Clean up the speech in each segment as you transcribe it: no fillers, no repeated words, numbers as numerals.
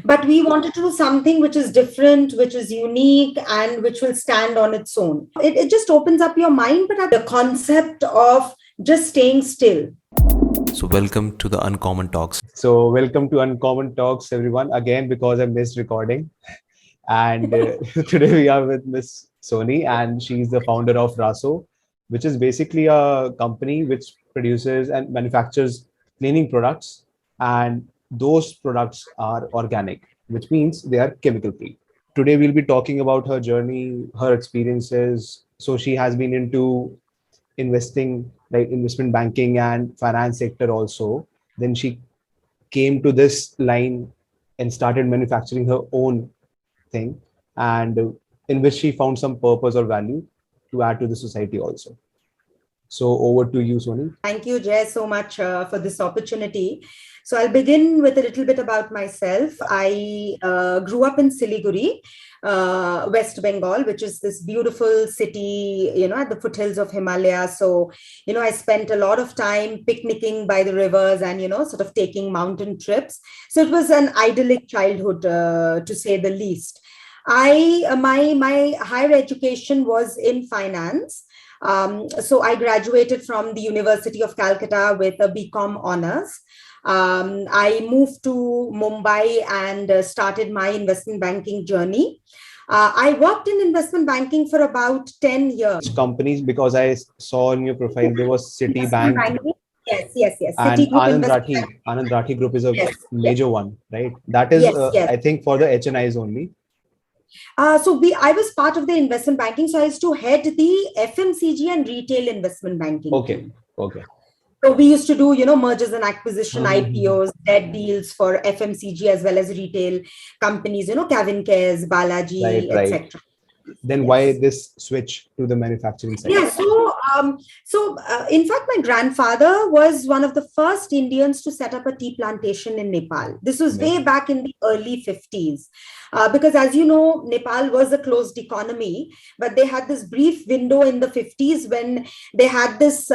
But we wanted to do something which is different, which is unique, and which will stand on its own. It just opens up your mind, but the concept of just staying still. So welcome to the Uncommon Talks. So welcome to Uncommon Talks, everyone. Again, because I missed recording. And today we are with Miss Soni, and she's the founder of Raaso, which is basically a company which produces and manufactures cleaning products. And those products are organic, which means they are chemical free. Today we'll be talking about her journey, her experiences. So she has been into investing, like investment banking and finance sector also. Then she came to this line and started manufacturing her own thing, and in which she found some purpose or value to add to the society also. So over to you, Soni. Thank you, Jay, so much for this opportunity. So I'll begin with a little bit about myself. I grew up in Siliguri, West Bengal, which is this beautiful city, at the foothills of Himalaya. So, I spent a lot of time picnicking by the rivers and, sort of taking mountain trips. So it was an idyllic childhood, to say the least. My higher education was in finance. So I graduated from the University of Calcutta with a BCom honors. I moved to Mumbai and started my investment banking journey. I worked in investment banking for about 10 years. Companies, because I saw in your profile, there was Citibank. Yes. And Anand Rathi Group is a major one, right? That is, I think, for the HNIs only. I was part of the investment banking. So I used to head the FMCG and retail investment banking. Okay. So we used to do, mergers and acquisition, IPOs, debt deals for FMCG as well as retail companies, Kevin Cares, Balaji, etc. Then why this switch to the manufacturing side? Yeah, so in fact, my grandfather was one of the first Indians to set up a tea plantation in Nepal. This was way back in the early 50s. Because as you know, Nepal was a closed economy, but they had this brief window in the 50s when they had this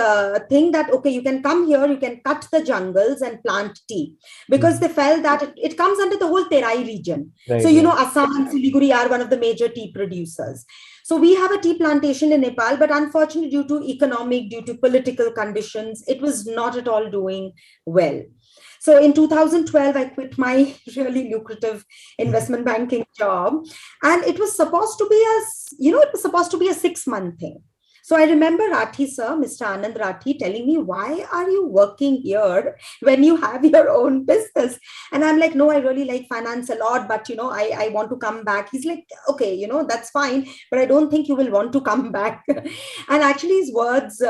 thing that, okay, you can come here, you can cut the jungles and plant tea, because they felt that it comes under the whole Terai region. Right, so, Assam and Siliguri are one of the major tea producers. So we have a tea plantation in Nepal, but unfortunately, due to political conditions, it was not at all doing well. So in 2012, I quit my really lucrative investment banking job, and it was supposed to be a 6-month thing. So I remember Rathi sir, Mr. Anand Rathi, telling me, why are you working here when you have your own business? And I'm like, no, I really like finance a lot, but, I want to come back. He's like, okay, that's fine, but I don't think you will want to come back. And actually his words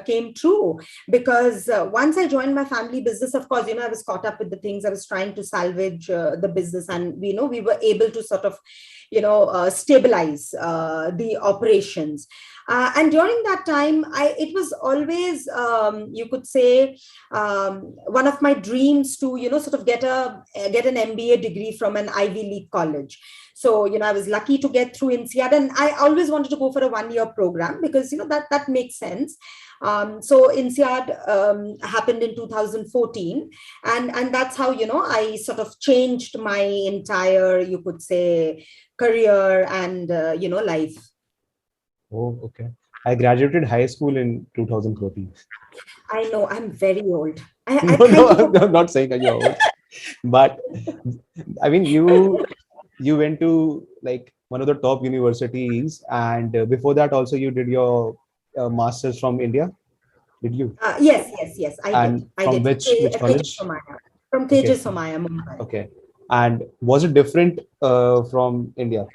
came true, because once I joined my family business, of course, I was caught up with the things. I was trying to salvage the business, and, we were able to sort of, stabilize the operations. And during that time, it was always, you could say, one of my dreams to, sort of get an MBA degree from an Ivy League college. So, I was lucky to get through INSEAD, and I always wanted to go for a 1-year program because, that makes sense. So INSEAD happened in 2014, and that's how, I sort of changed my entire, you could say, career and, life. Oh, okay. I graduated high school in 2013. I know, I'm very old. I'm not saying that you're old, but I mean, you went to like one of the top universities, and before that also you did your master's from India. Did you? Yes. I did. From which college? From Tejas Somaya, Mumbai. Okay. And was it different from India?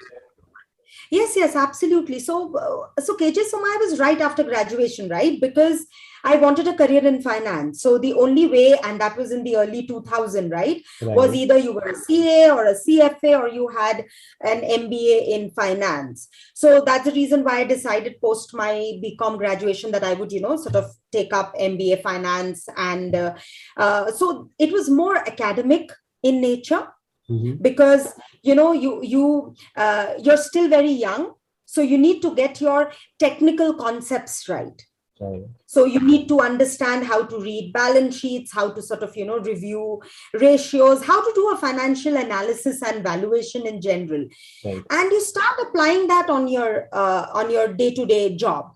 Yes, absolutely. So KJ Somaya was right after graduation, right? Because I wanted a career in finance. So the only way, and that was in the early 2000s, right, was either you were a CA or a CFA, or you had an MBA in finance. So that's the reason why I decided post my BCom graduation that I would, sort of take up MBA finance. And so it was more academic in nature. Mm-hmm. Because you're still very young, so you need to get your technical concepts right. Right. So you need to understand how to read balance sheets, how to sort of, review ratios, how to do a financial analysis and valuation in general. Right. And you start applying that on your day-to-day job,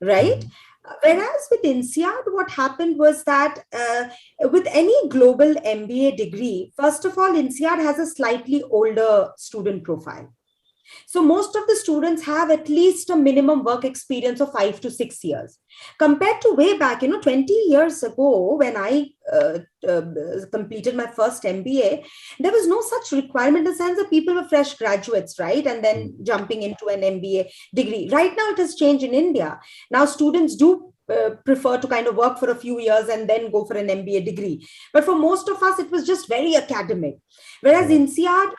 right? Mhm. Whereas with INSEAD, what happened was that with any global MBA degree, first of all, INSEAD has a slightly older student profile. So most of the students have at least a minimum work experience of 5 to 6 years. Compared to way back, 20 years ago, when I uh, completed my first MBA, there was no such requirement in the sense that people were fresh graduates, right? And then Mhm. jumping into an MBA degree. Right now, it has changed in India. Now, students do prefer to kind of work for a few years and then go for an MBA degree. But for most of us, it was just very academic. Whereas Right. in INSEAD,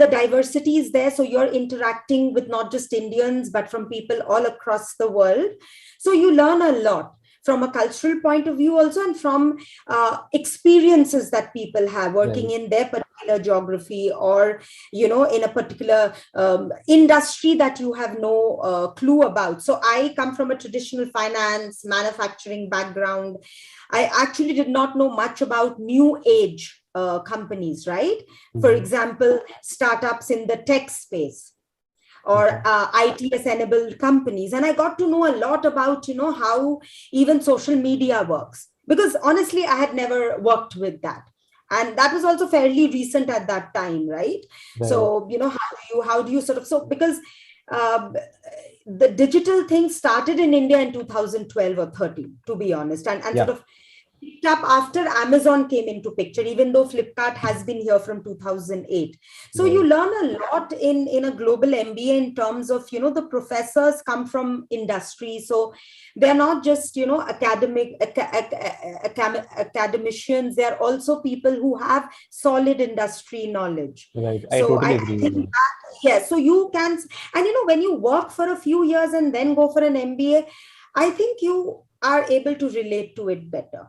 the diversity is there. So you're interacting with not just Indians, but from people all across the world. So you learn a lot from a cultural point of view also, and from experiences that people have working Right. in their particular geography, or in a particular industry that you have no clue about. So I come from a traditional finance manufacturing background. I actually did not know much about new age companies, right? For Mhm. example, startups in the tech space, or Okay. ITS enabled companies. And I got to know a lot about, how even social media works. Because honestly, I had never worked with that. And that was also fairly recent at that time, right? Right. So, how do you sort of, so because um, the digital thing started in India in 2012 or 13, to be honest, and sort Yeah. of picked up after Amazon came into picture, even though Flipkart has been here from 2008. So you Right. learn a lot in a global MBA in terms of, the professors come from industry. So they're not just, academicians. They're also people who have solid industry knowledge. Right. I So totally I agree with think you. that, yes, so you can, and when you work for a few years and then go for an MBA, I think you are able to relate to it better,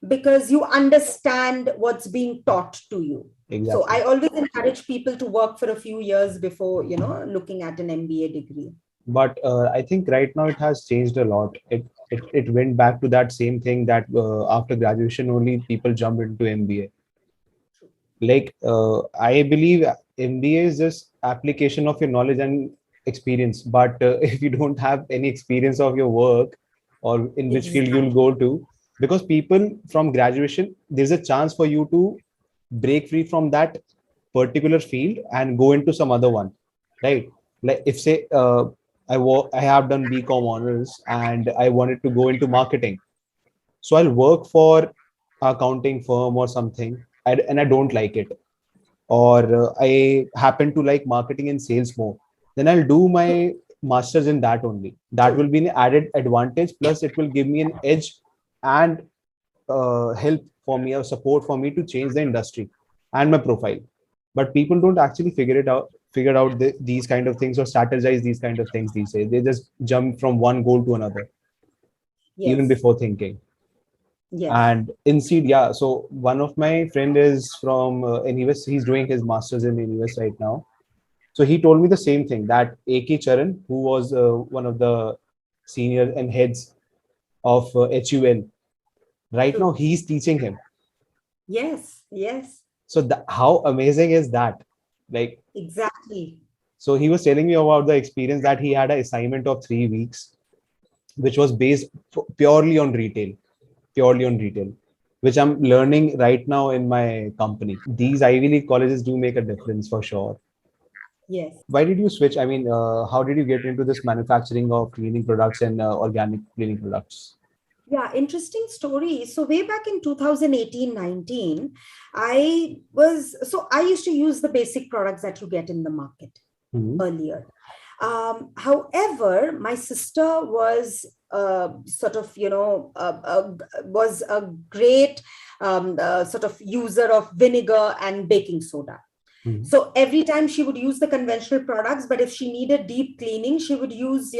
because you understand what's being taught to you. So Exactly. I always encourage people to work for a few years before, looking at an MBA degree. But I think right now it has changed a lot. It went back to that same thing that after graduation only people jump into MBA. Like I believe MBA is just application of your knowledge and experience. But if you don't have any experience of your work or in which field you'll Exactly. go to, because people from graduation, there's a chance for you to break free from that particular field and go into some other one, right? Like if say I have done BCom honors and I wanted to go into marketing, so I'll work for accounting firm or something, and I don't like it, or I happen to like marketing and sales more, then I'll do my masters in that only. That will True. be an added advantage. Plus, it will give me an edge and help for me or support for me to change the industry and my profile. But people don't actually figure out these kind of things or strategize these kind of things these days. They just jump from one goal to another even Yes. before thinking. Yes. And in seed, yeah. So one of my friend is from NUS. He's doing his masters in NUS right now. So he told me the same thing that AK Charan, who was one of the senior and heads of HUL, right now True. he's teaching him. Yes. Yes. So how amazing is that? Like, Exactly. so he was telling me about the experience that he had an assignment of 3 weeks, which was based purely on retail, which I'm learning right now in my company. These Ivy League colleges do make a difference for sure. Yes. Why did you switch? I mean, how did you get into this manufacturing of cleaning products and organic cleaning products? Yeah, interesting story. So way back in 2018-19, I used to use the basic products that you get in the market Mhm. earlier. However, my sister was sort of, was a great sort of user of vinegar and baking soda. Mhm. So every time she would use the conventional products, but if she needed deep cleaning, she would use,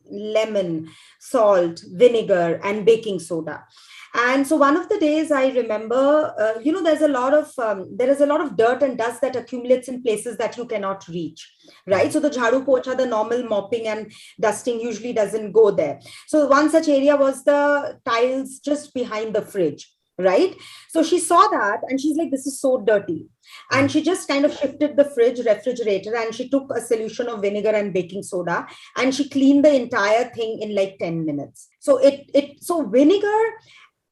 lemon, salt, vinegar, and baking soda. And so one of the days I remember, there is a lot of dirt and dust that accumulates in places that you cannot reach, right? So the jhadu pocha, the normal mopping and dusting usually doesn't go there. So one such area was the tiles just behind the fridge, right? So she saw that and she's like, this is so dirty. And she just kind of shifted the refrigerator, and she took a solution of vinegar and baking soda and she cleaned the entire thing in like 10 minutes. So vinegar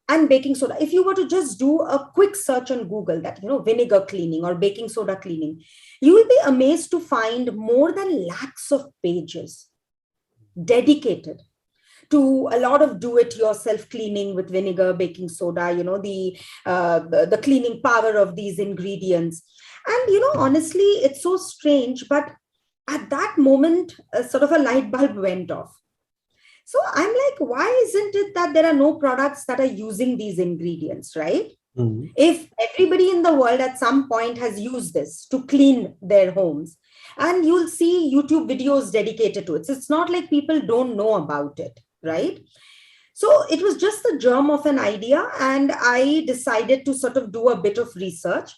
and baking soda, if you were to just do a quick search on Google that, vinegar cleaning or baking soda cleaning, you will be amazed to find more than lakhs of pages dedicated to a lot of do-it-yourself cleaning with vinegar, baking soda, the cleaning power of these ingredients. And, honestly, it's so strange, but at that moment, sort of a light bulb went off. So I'm like, why isn't it that there are no products that are using these ingredients, right? Mm-hmm. If everybody in the world at some point has used this to clean their homes, and you'll see YouTube videos dedicated to it. So it's not like people don't know about it, right? So it was just the germ of an idea, and I decided to sort of do a bit of research.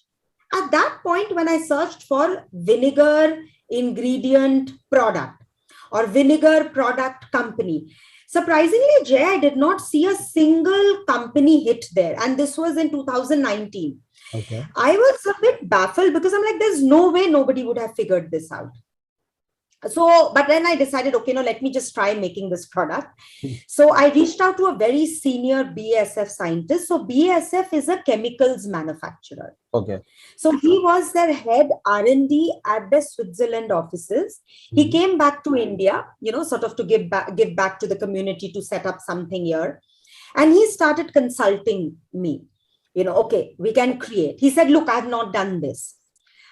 At that point, when I searched for vinegar ingredient product or vinegar product company, surprisingly, Jay, I did not see a single company hit there. And this was in 2019. Okay. I was a bit baffled because I'm like, there's no way nobody would have figured this out. So, but then I decided, okay, no, let me just try making this product. So I reached out to a very senior BASF scientist. So BASF is a chemicals manufacturer. Okay. So he was their head R&D at the Switzerland offices. He came back to India, sort of to give back to the community, to set up something here. And he started consulting me, okay, we can create. He said, look, I have not done this.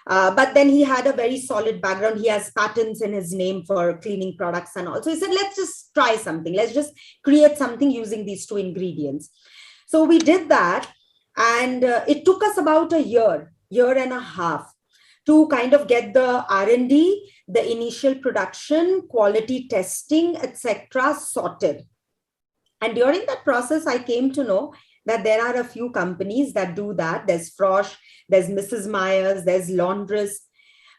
But then he had a very solid background. He has patents in his name for cleaning products and all. So he said, let's just try something. Let's just create something using these two ingredients. So we did that. And it took us about a year and a half to kind of get the R&D, the initial production, quality testing, etc. sorted. And during that process, I came to know that there are a few companies that do that. There's Frosch, there's Mrs. Myers, there's Laundress,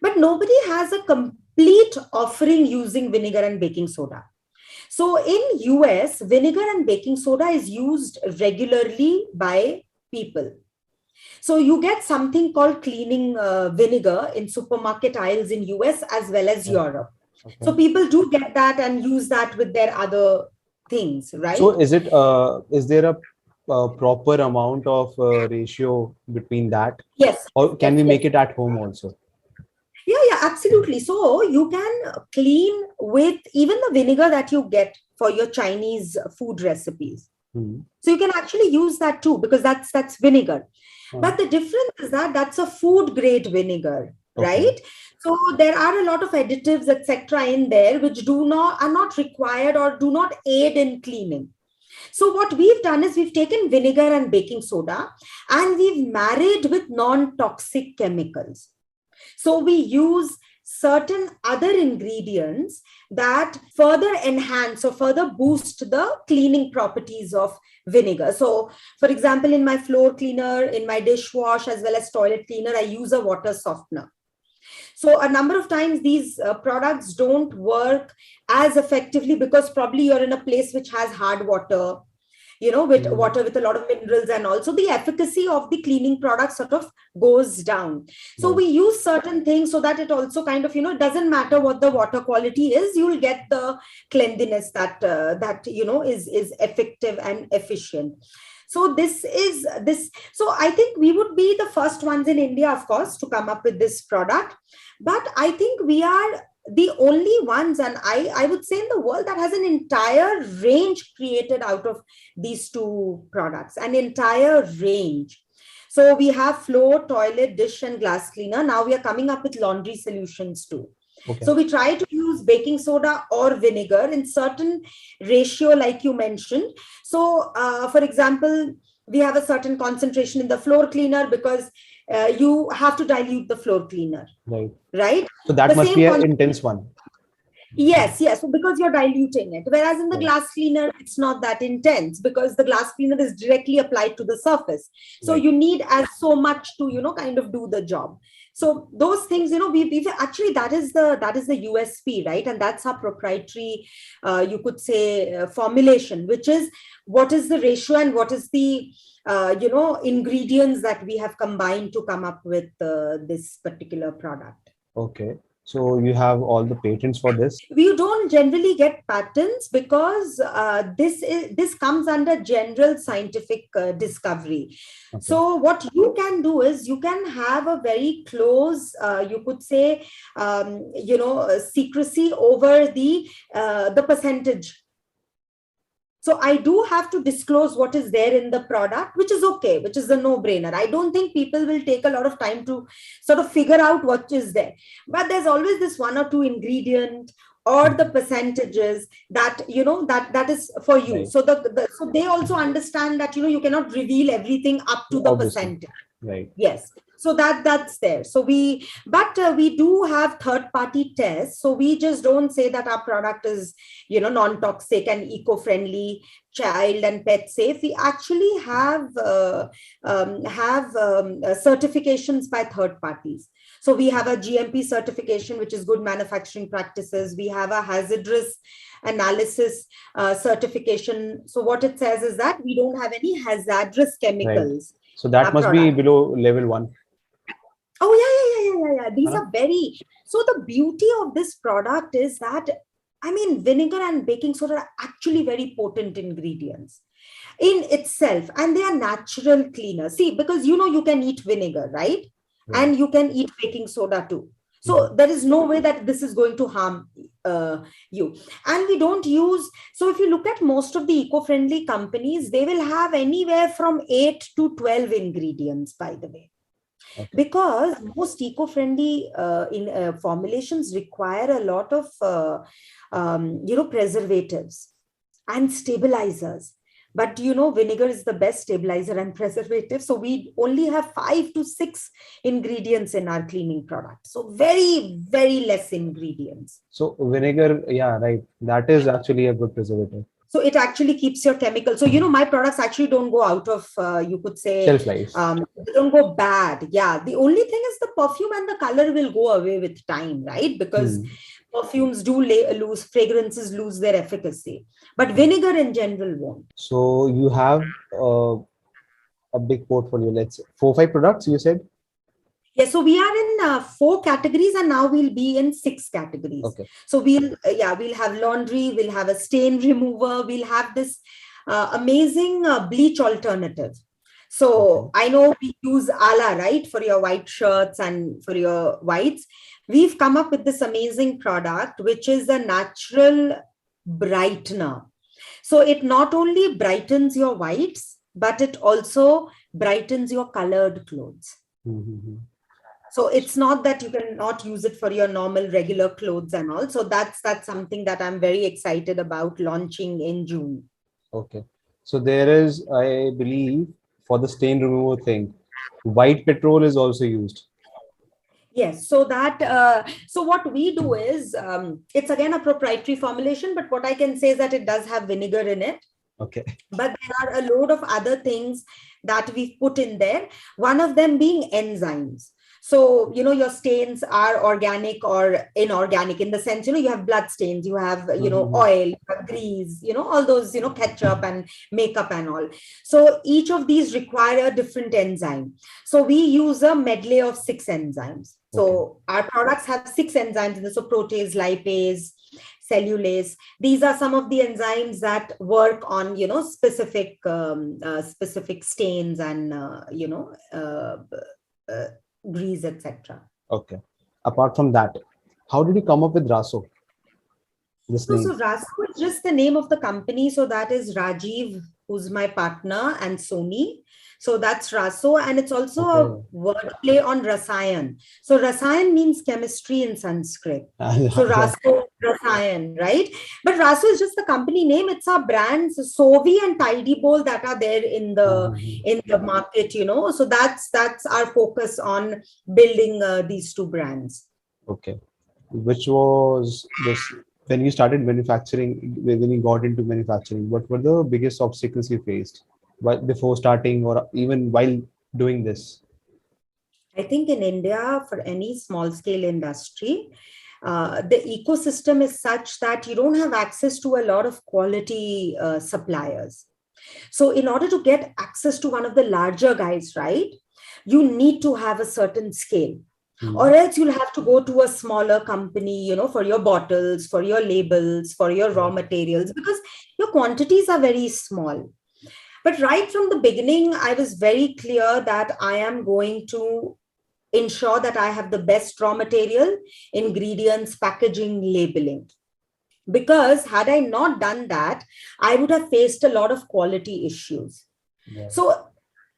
but nobody has a complete offering using vinegar and baking soda. So in US, vinegar and baking soda is used regularly by people. So you get something called cleaning vinegar in supermarket aisles in US as well as Europe. Okay. So people do get that and use that with their other things, right? So is there a proper amount of ratio between that? Yes. Or can we make it at home also? Yeah, absolutely. So you can clean with even the vinegar that you get for your Chinese food recipes. Mm-hmm. So you can actually use that too, because that's vinegar. Mm-hmm. But the difference is that that's a food grade vinegar, right? So there are a lot of additives, etc. in there which are not required or do not aid in cleaning. So what we've done is we've taken vinegar and baking soda and we've married with non-toxic chemicals. So we use certain other ingredients that further enhance or further boost the cleaning properties of vinegar. So for example, in my floor cleaner, in my dishwash, as well as toilet cleaner, I use a water softener. So a number of times these products don't work as effectively because probably you're in a place which has hard water, with water with a lot of minerals, and also the efficacy of the cleaning product sort of goes down. So we use certain things so that it also kind of, it doesn't matter what the water quality is, you'll get the cleanliness that is effective and efficient. So so I think we would be the first ones in India, of course, to come up with this product. But I think we are the only ones, and I would say in the world, that has an entire range created out of these two products, an entire range. So we have floor, toilet, dish, and glass cleaner. Now we are coming up with laundry solutions too. Okay. So we try to use baking soda or vinegar in certain ratio, like you mentioned. So, for example, we have a certain concentration in the floor cleaner because you have to dilute the floor cleaner. Right. Right. So that must be an intense one. Yes, yes. So because you're diluting it. Whereas in the Right. glass cleaner, it's not that intense because the glass cleaner is directly applied to the surface. So Right. you need as so much to, kind of do the job. So those things, we've actually that is the USP, right? And that's our proprietary, you could say, formulation, which is what is the ratio and what is the ingredients that we have combined to come up with this particular product. Okay. So you have all the patents for this? We don't generally get patents because this comes under general scientific discovery. Okay. So what you can do is you can have a very close, you could say, secrecy over the percentage. So I do have to disclose what is there in the product, which is okay, which is a no-brainer. I don't think people will take a lot of time to sort of figure out what is there. But there's always this one or two ingredient or the percentages that that is for you. Right. So so they also understand that you cannot reveal everything up to the Obviously. percentage. Right. Yes. So that's there. So we do have third party tests. So we just don't say that our product is, non-toxic and eco-friendly, child and pet safe. We actually have certifications by third parties. So we have a GMP certification, which is good manufacturing practices. We have a hazardous analysis certification. So what it says is that we don't have any hazardous Right. chemicals So in that our must be product. below level 1. Oh, yeah. These Huh? are so the beauty of this product is that, I mean, vinegar and baking soda are actually very potent ingredients in itself, and they are natural cleaners. See, because you can eat vinegar, right? Right. And you can eat baking soda too. So Mhm. there is no way that this is going to harm you. And we don't use, so if you look at most of the eco-friendly companies, they will have anywhere from 8 to 12 ingredients, by the way, Okay. because most eco-friendly formulations require a lot of preservatives and stabilizers. But vinegar is the best stabilizer and preservative. So we only have 5 to 6 ingredients in our cleaning product. So very, very less ingredients. So vinegar, yeah, right. That is actually a good preservative. So it actually keeps your chemical. So, my products actually don't go out of, you could say, Shelf life. they don't go bad. Yeah. The only thing is the perfume and the color will go away with time, right? Because perfumes do lose, fragrances lose their efficacy. But vinegar in general won't. So you have a big portfolio. Let's say 4-5 products, you said? Yeah, so we are in 4 categories, and now we'll be in 6 categories. Okay. So we'll have laundry, we'll have a stain remover, we'll have this amazing bleach alternative. So I know we use Ala, right, for your white shirts and for your whites. We've come up with this amazing product, which is a natural brightener. So it not only brightens your whites, but it also brightens your colored clothes. Mm-hmm. So it's not that you cannot use it for your normal regular clothes and all. So that's something that I'm very excited about launching in June. Okay. So there is, I believe, for the stain removal thing, white petrol is also used. Yes. So so what we do is, it's again a proprietary formulation, but what I can say is that it does have vinegar in it. Okay. But there are a load of other things that we've put in there. One of them being enzymes. So, your stains are organic or inorganic in the sense, you have blood stains, you have, oil, you have grease, all those, ketchup and makeup and all. So each of these require a different enzyme. So we use a medley of 6 enzymes. So our products have 6 enzymes in this. So protease, lipase, cellulase. These are some of the enzymes that work on, specific stains and, grease, etc. Okay. Apart from that, how did you come up with Raaso? This name. So Raaso is just the name of the company. So that is Rajiv, who's my partner, and Soni. So that's Raaso, and it's also a wordplay on Rasayan. So Rasayan means chemistry in Sanskrit. So Raaso, Rasayan, right? But Raaso is just the company name. It's our brands, Sovi and Tidy Bowl, that are there in the market. So that's our focus on building these 2 brands. Okay. Which was this when you started manufacturing, when you got into manufacturing, what were the biggest obstacles you faced before starting or even while doing this? I think in India, for any small scale industry, the ecosystem is such that you don't have access to a lot of quality suppliers. So, in order to get access to one of the larger guys, right, you need to have a certain scale. Or Hmm. else you'll have to go to a smaller company, for your bottles, for your labels, for your raw materials, because your quantities are very small. But right from the beginning, I was very clear that I am going to ensure that I have the best raw material, ingredients, packaging, labeling. Because had I not done that, I would have faced a lot of quality issues. Yeah. So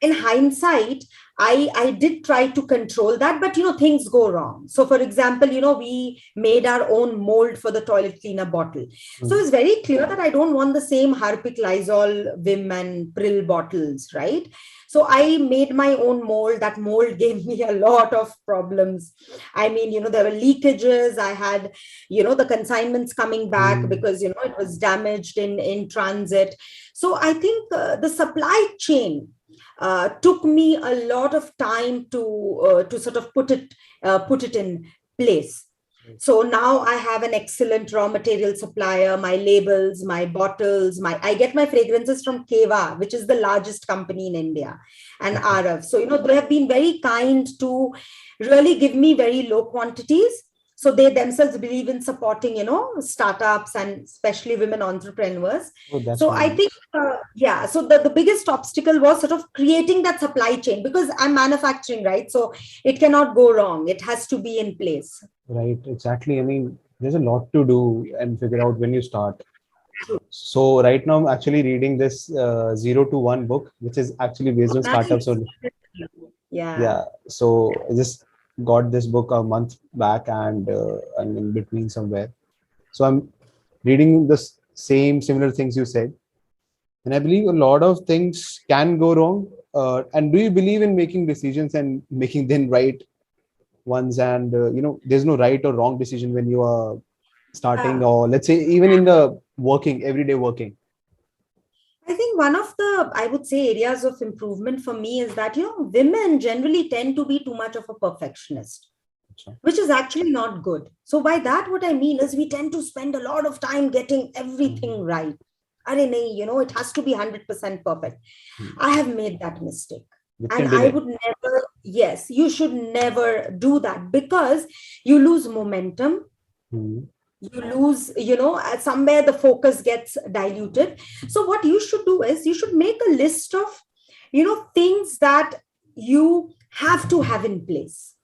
in hindsight, I did try to control that, but things go wrong. So for example, we made our own mold for the toilet cleaner bottle. So Hmm. it's very clear that I don't want the same Harpic, Lysol, Vim and Prill bottles, right? So I made my own mold. That mold gave me a lot of problems. I mean, there were leakages. I had, the consignments coming back Hmm. because, it was damaged in transit. So I think the supply chain took me a lot of time to sort of put it in place. So now I have an excellent raw material supplier, my labels, my bottles, I get my fragrances from Keva, which is the largest company in India, and Okay. RF. So, they have been very kind to really give me very low quantities. So they themselves believe in supporting, startups and especially women entrepreneurs. Oh, that's So really I think, nice. yeah, so the biggest obstacle was sort of creating that supply chain, because I'm manufacturing, right? So it cannot go wrong. It has to be in place. Right, exactly. I mean, there's a lot to do and figure out when you start. So right now I'm actually reading this 0 to 1 book, which is actually based Oh, on startups nice. only. Yeah. Yeah. So I just got this book a month back, and I'm in between somewhere. So I'm reading the same similar things you said, and I believe a lot of things can go wrong. And do you believe in making decisions and making them right ones? And there's no right or wrong decision when you are starting, Yeah. or let's say even in the working everyday working. I think one of the, I would say, areas of improvement for me is that, women generally tend to be too much of a perfectionist, Achha. which is actually not good. So by that, what I mean is we tend to spend a lot of time getting everything Mhm. right. I don't know, it has to be 100% perfect. Mhm. I have made that mistake. Which And can I delay. would never, yes, you should never do that, because you lose momentum. Mhm. You lose, somewhere the focus gets diluted. So what you should do is you should make a list of, things that you have to have in place,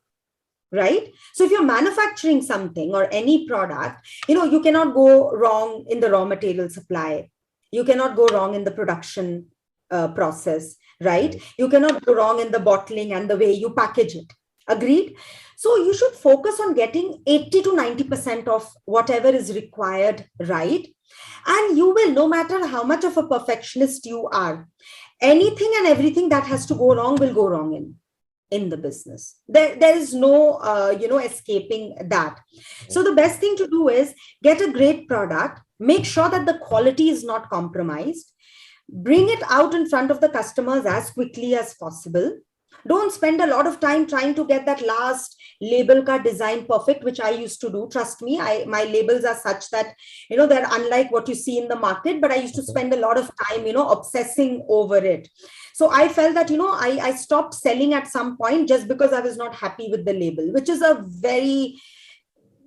right? So if you're manufacturing something or any product, you cannot go wrong in the raw material supply. You cannot go wrong in the production process, right? Right. You cannot go wrong in the bottling and the way you package it. Agreed? So you should focus on getting 80 to 90% of whatever is required right. And you will, no matter how much of a perfectionist you are, anything and everything that has to go wrong will go wrong in the business. There is no escaping that. So the best thing to do is get a great product, make sure that the quality is not compromised, bring it out in front of the customers as quickly as possible. Don't spend a lot of time trying to get that last label card design perfect, which I used to do. Trust me, my labels are such that they're unlike what you see in the market, but I used to Okay. spend a lot of time obsessing over it. So I felt that I stopped selling at some point just because I was not happy with the label, which is a very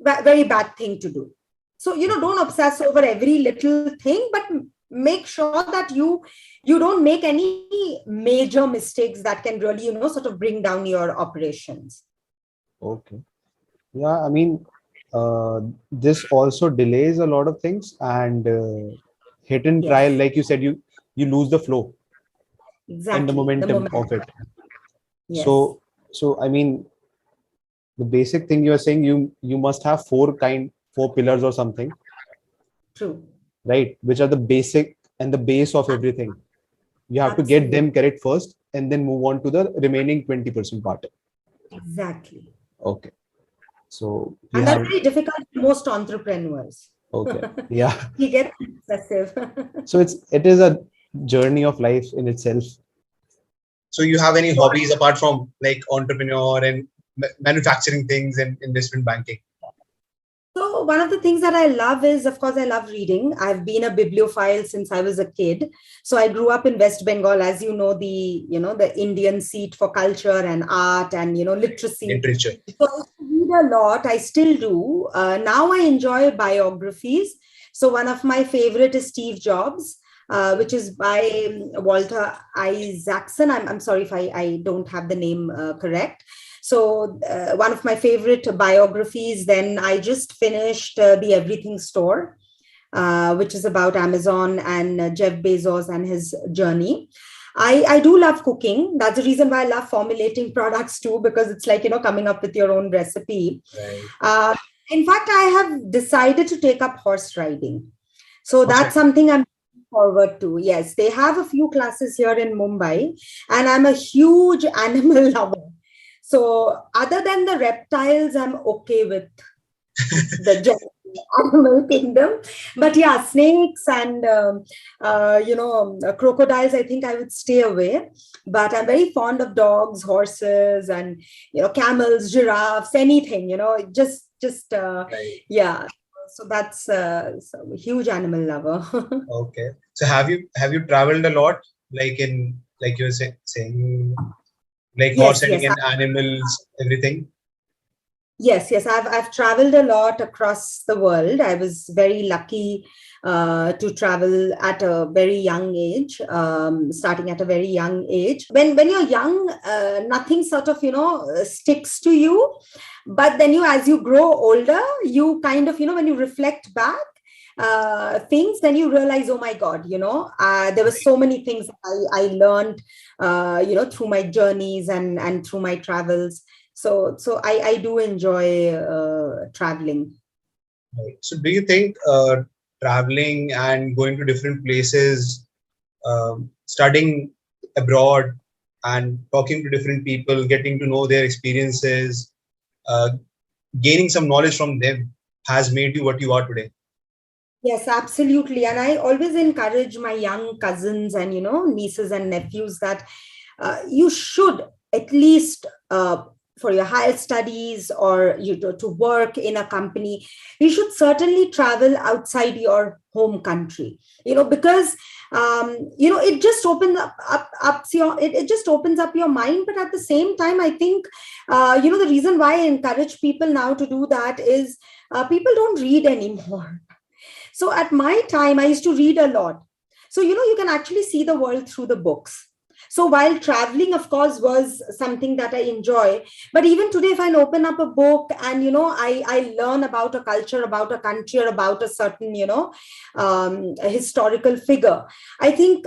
very bad thing to do. So Okay. don't obsess over every little thing, but make sure that you don't make any major mistakes that can really sort of bring down your operations. Okay. Yeah, I mean, this also delays a lot of things, and hit and trial, Yes, like you said, you lose the flow and the exactly, the momentum moment. of it. Yes, So I mean, the basic thing you are saying, you must have four pillars or something, true. right? Which are the basic and the base of everything. You have to get Absolutely, them correct first, and then move on to the remaining 20% part. exactly. Okay. So you And that's have very difficult for most entrepreneurs. Okay. Yeah. He gets obsessive. So it is a journey of life in itself. So you have any hobbies apart from like entrepreneur and manufacturing things and investment banking? So one of the things that I love is, of course, I love reading. I've been a bibliophile since I was a kid. So I grew up in West Bengal, as the Indian seat for culture and art and literacy. Literature. So I used to read a lot. I still do. Now I enjoy biographies. So one of my favorite is Steve Jobs, which is by Walter Isaacson. I'm sorry if I don't have the name correct. So one of my favorite biographies. Then I just finished The Everything Store, which is about Amazon and Jeff Bezos and his journey. I do love cooking. That's the reason why I love formulating products too, because it's like, coming up with your own recipe. Right. In fact, I have decided to take up horse riding. So Horse that's something I'm looking forward to. Yes, they have a few classes here in Mumbai, and I'm a huge animal lover. So other than the reptiles, I'm okay with the general animal kingdom. But yeah, snakes and crocodiles, I think I would stay away. But I'm very fond of dogs, horses, and camels, giraffes, anything. Right. Yeah. So that's so huge animal lover. Okay. So have you traveled a lot, like you were saying, like horse Yes, riding yes. and animals, everything? Yes. I've traveled a lot across the world. I was very lucky to travel at a very young age, starting at a very young age. When you're young, nothing sort of sticks to you. But then as you grow older, you kind of when you reflect back things, then you realize, oh my God, there were so many things I learned, through my journeys and through my travels. So I do enjoy traveling. Right. So do you think traveling and going to different places, studying abroad and talking to different people, getting to know their experiences, uh, gaining some knowledge from them has made you what you are today? Yes, absolutely. And I always encourage my young cousins and, nieces and nephews that you should at least for your higher studies or to work in a company, you should certainly travel outside your home country, because it just opens up it just opens up your mind. But at the same time, I think the reason why I encourage people now to do that is people don't read anymore. So at my time, I used to read a lot. So, you can actually see the world through the books. So while traveling, of course, was something that I enjoy, but even today, if I open up a book and, I learn about a culture, about a country, or about a certain, a historical figure, I think,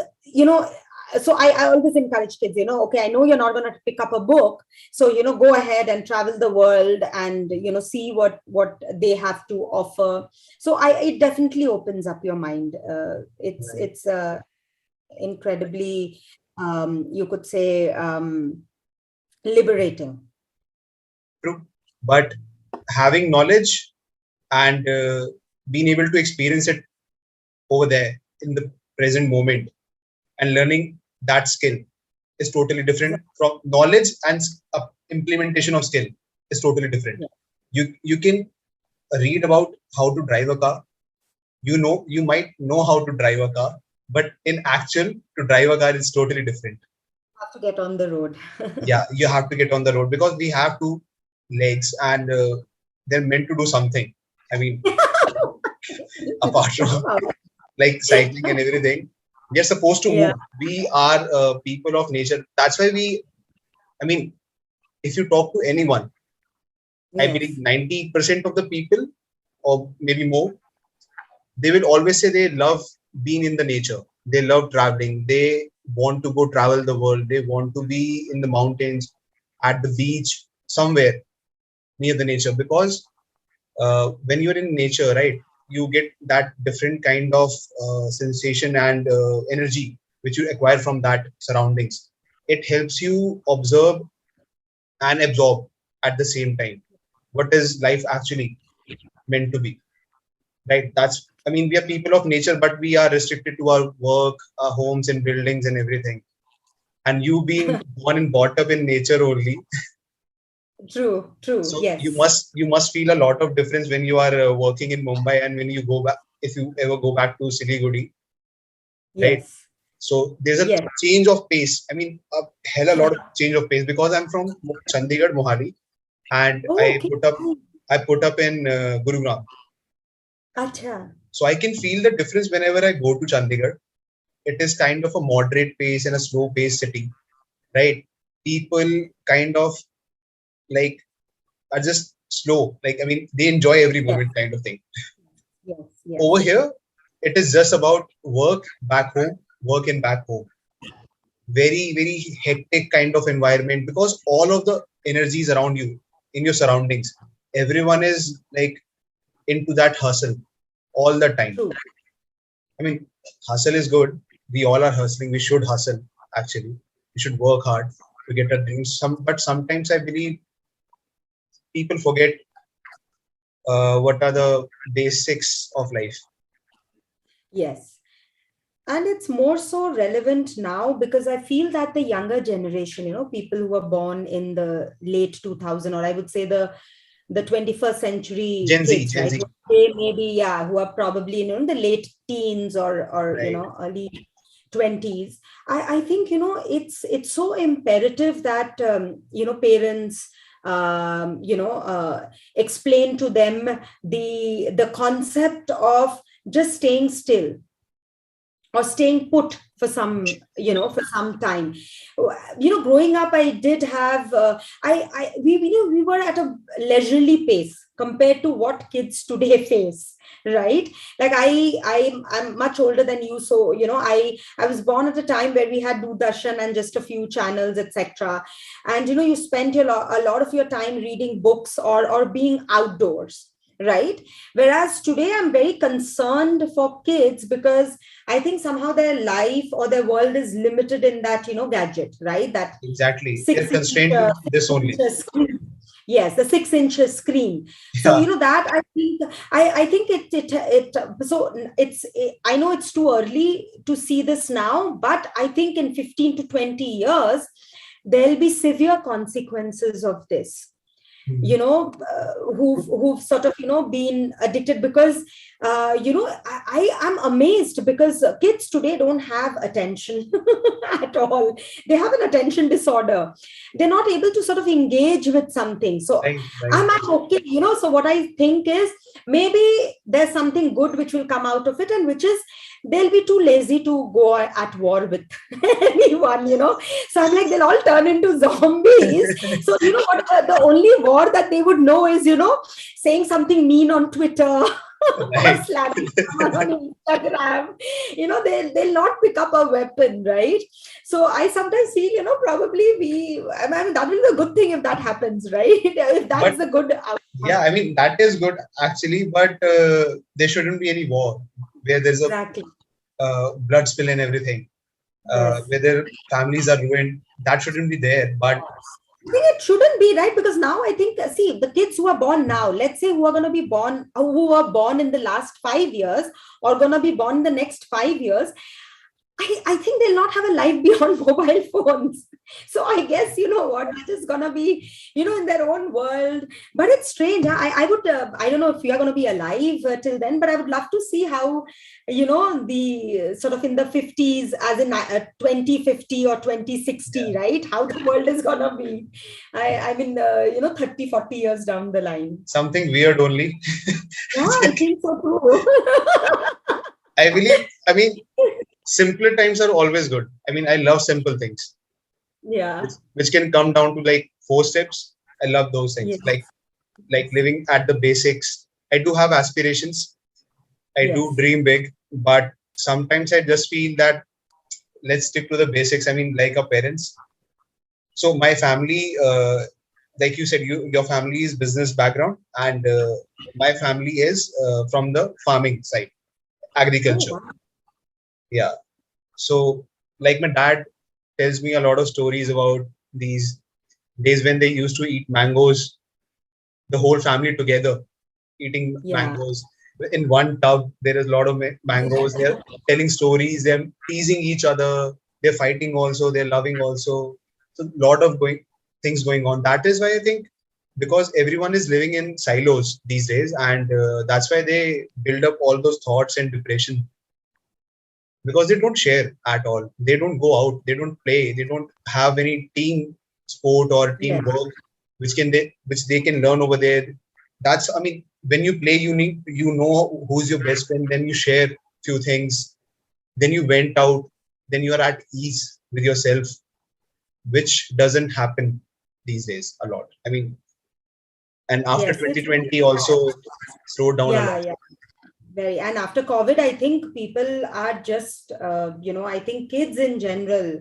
so I always encourage kids, okay, I know you're not going to pick up a book. So, go ahead and travel the world and, see what they have to offer. So it definitely opens up your mind. Right. It's incredibly, you could say, liberating. True. But having knowledge and being able to experience it over there in the present moment and learning that skill is totally different from knowledge, and implementation of skill is totally different. Yeah. You can read about how to drive a car. You might know how to drive a car, but in actual to drive a car is totally different. Have to get on the road. Yeah, you have to get on the road because we have two legs and they're meant to do something. I mean, apart from like cycling and everything, we are supposed to Yeah. move. We are people of nature. That's why I mean, if you talk to anyone, I believe Yes. 90% of the people, or maybe more, they will always say they love being in the nature. They love traveling. They want to go travel the world. They want to be in the mountains, at the beach, somewhere near the nature. Because when you're in nature, right, you get that different kind of sensation and energy which you acquire from that surroundings. It helps you observe and absorb at the same time what is life actually meant to be. right? I mean, we are people of nature, but we are restricted to our work, our homes and buildings and everything. And you being born and brought up in nature only, True. so Yes. you must feel a lot of difference when you are working in Mumbai and when you go back, if you ever go back to Siliguri, right? Yes. So there's a Yes. change of pace. I mean, a hell a lot of change of pace because I'm from Chandigarh, Mohali, and Oh, okay. I put up in Gurugram. Acha. So I can feel the difference whenever I go to Chandigarh. It is kind of a moderate pace and a slow pace city, right? People kind of like are just slow. Like, I mean, they enjoy every Yes. moment kind of thing. Yes. Over here, it is just about work back home, work and back home. Very, very hectic kind of environment because all of the energies around you in your surroundings, everyone is like into that hustle all the time. True. I mean, hustle is good. We all are hustling. We should hustle, actually. We should work hard to get our dreams. But sometimes I believe people forget what are the basics of life. Yes. And it's more so relevant now because I feel that the younger generation, people who were born in the late 2000, or I would say the 21st century Gen Z, kids, Gen right? Z. They maybe, yeah, who are probably, in the late teens or Right. early 20s. I think, it's so imperative that, parents, explain to them the concept of just staying still or staying put for some time. Growing up, I did have we were at a leisurely pace compared to what kids today face, right? Like I'm much older than you, so I was born at a time where we had Doordarshan and just a few channels, etc. And you spent a lot of your time reading books or being outdoors, right? Whereas today I'm very concerned for kids because I think somehow their life or their world is limited in that, gadget, right? That Exactly. They're 6 inch, constrained to this only. screen. Yes, the 6 inch screen. So, Yeah. that I think so I know it's too early to see this now, but I think in 15 to 20 years, there'll be severe consequences of this, who've sort of been addicted because I am amazed because kids today don't have attention at all. They have an attention disorder. They're not able to sort of engage with something. So Right, right. I'm okay, so what I think is maybe there's something good which will come out of it, and which is they'll be too lazy to go at war with anyone. So I'm like, they'll all turn into zombies. So what, the only war that they would know is saying something mean on Twitter or Right. slapping someone on Instagram. They'll not pick up a weapon, right? So I sometimes feel, probably I mean, that will be a good thing if that happens, right? If that's But the good outcome. yeah, I mean, that is good actually, but there shouldn't be any war where there's a Exactly. blood spill and everything, Yes. whether families are ruined. That shouldn't be there. But I think it shouldn't be, right? Because now I think, see, the kids who are born now, let's say who are going to be born, who were born in the last 5 years or going to be born in the next 5 years, I think they'll not have a life beyond mobile phones. So I guess, what, they're just going to be, in their own world. But it's strange. I would, I don't know if we are going to be alive till then, but I would love to see how, the sort of in the 50s, as in 2050 or 2060, yeah, right? How the world is going to be. I mean, 30, 40 years down the line. something weird only. Yeah, I think so too. I believe, I mean, simpler times are always good. I mean, I love simple things, Yeah. which can come down to like 4 steps. I love those things, Yes. like living at the basics. I do have aspirations. I do Yes. dream big, but sometimes I just feel that let's stick to the basics. I mean, like our parents. So my family, like you said, your family is business background, and my family is from the farming side, Oh, agriculture. wow. Yeah. So like my dad tells me a lot of stories about these days when they used to eat mangoes, the whole family together eating Yeah. mangoes. in one tub. There is a lot of mangoes. They're telling stories. They're teasing each other. They're fighting also. They're loving also. So a lot of things going on. That is why I think, because everyone is living in silos these days, and that's why they build up all those thoughts and depression, because they don't share at all. They don't go out. They don't play. They don't have any team sport or Yeah. teamwork, which they can learn over there. That's, I mean, when you play, you know who's your best friend. Then you share few things. Then you went out. Then you are at ease with yourself, which doesn't happen these days a lot. I mean, and after Yes, it's 2020 also slowed down a yeah, lot. yeah. Very. And after COVID, I think people are just, I think kids in general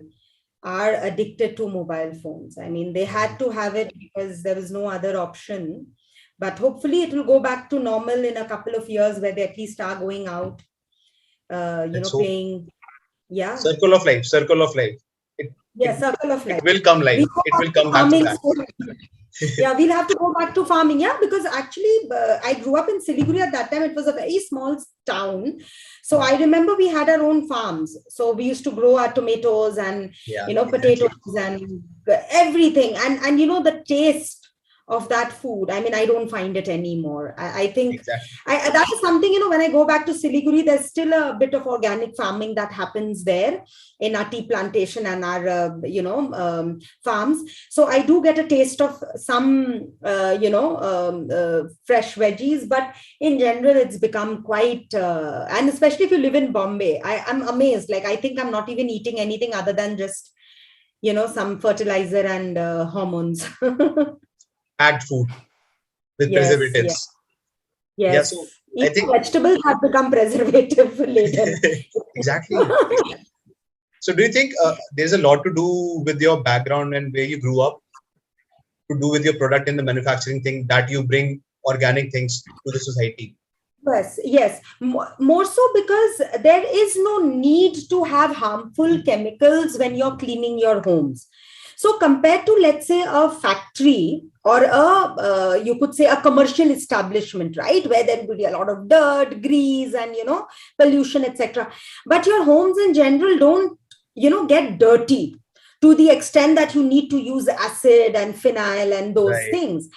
are addicted to mobile phones. I mean, they had to have it because there was no other option. But hopefully, it will go back to normal in a couple of years where they at least are going out, Let's hope. playing. Yeah. Circle of life, circle of life. It, Yeah, it, circle of it life. will come We life. go It back will to come back to farming that. soon. Yeah, we'll have to go back to farming. Yeah, because actually, I grew up in Siliguri at that time. It was a very small town. So I remember we had our own farms. So we used to grow our tomatoes and, Yeah, potatoes exactly. and everything. And the taste of that food, I mean, I don't find it anymore. I think Exactly. that is something, when I go back to Siliguri, there's still a bit of organic farming that happens there in our tea plantation and our, farms. So I do get a taste of some, fresh veggies, but in general, it's become quite, and especially if you live in Bombay, I'm amazed. Like, I think I'm not even eating anything other than just, some fertilizer and hormones. Add food with Yes, yes, preservatives. Yeah, so yes. I Even think vegetables have become preservative laden. exactly. So do you think there's a lot to do with your background and where you grew up, to do with your product in the manufacturing thing, that you bring organic things to the society? Yes, yes. More so because there is no need to have harmful chemicals when you're cleaning your homes. So compared to, let's say, a factory or you could say a commercial establishment, right, where there will be a lot of dirt, grease, and pollution, etc. But your homes in general don't, get dirty to the extent that you need to use acid and phenol and those Right. things.